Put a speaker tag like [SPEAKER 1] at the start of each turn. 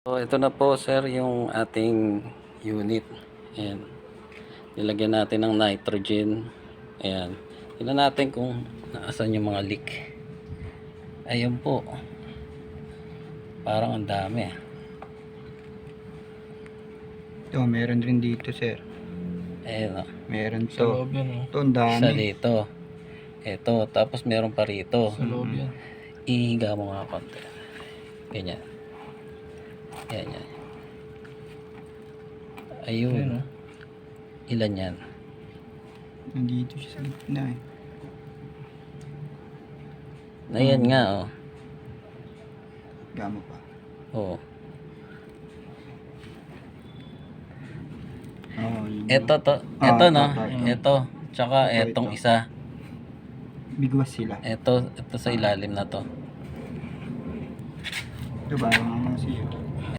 [SPEAKER 1] So, ito na po sir yung ating unit. Ayan. Nilagyan natin ng nitrogen. Ayan. Tingnan natin kung naasan yung mga leak. Ayun po. Parang ang dami.
[SPEAKER 2] Ito, meron rin dito, sir.
[SPEAKER 1] Ayan o.
[SPEAKER 2] Meron
[SPEAKER 3] Sa
[SPEAKER 2] to.
[SPEAKER 3] loob yan, oh.
[SPEAKER 2] Ito, ang dami.
[SPEAKER 1] Isa dito. Ito. Tapos meron pa rito.
[SPEAKER 3] Sa loob yan.
[SPEAKER 1] Ihiga mo nga konti. Ganyan. Yan, yan. Ayun.
[SPEAKER 3] Ayun, oh.
[SPEAKER 1] Ilan yan?
[SPEAKER 2] Nandito siya sa gitna eh.
[SPEAKER 1] Ayan nga oh.
[SPEAKER 2] Gamo pa.
[SPEAKER 1] Oo.
[SPEAKER 2] Oh, yun.
[SPEAKER 1] Ito to.
[SPEAKER 2] Ah,
[SPEAKER 1] Ito no.
[SPEAKER 2] ito.
[SPEAKER 1] Ito. Tsaka
[SPEAKER 2] Ito,
[SPEAKER 1] etong
[SPEAKER 2] ito.
[SPEAKER 1] isa.
[SPEAKER 2] Bigwas sila.
[SPEAKER 1] Ito sa ilalim na to.
[SPEAKER 2] Ito ba? Ano siya?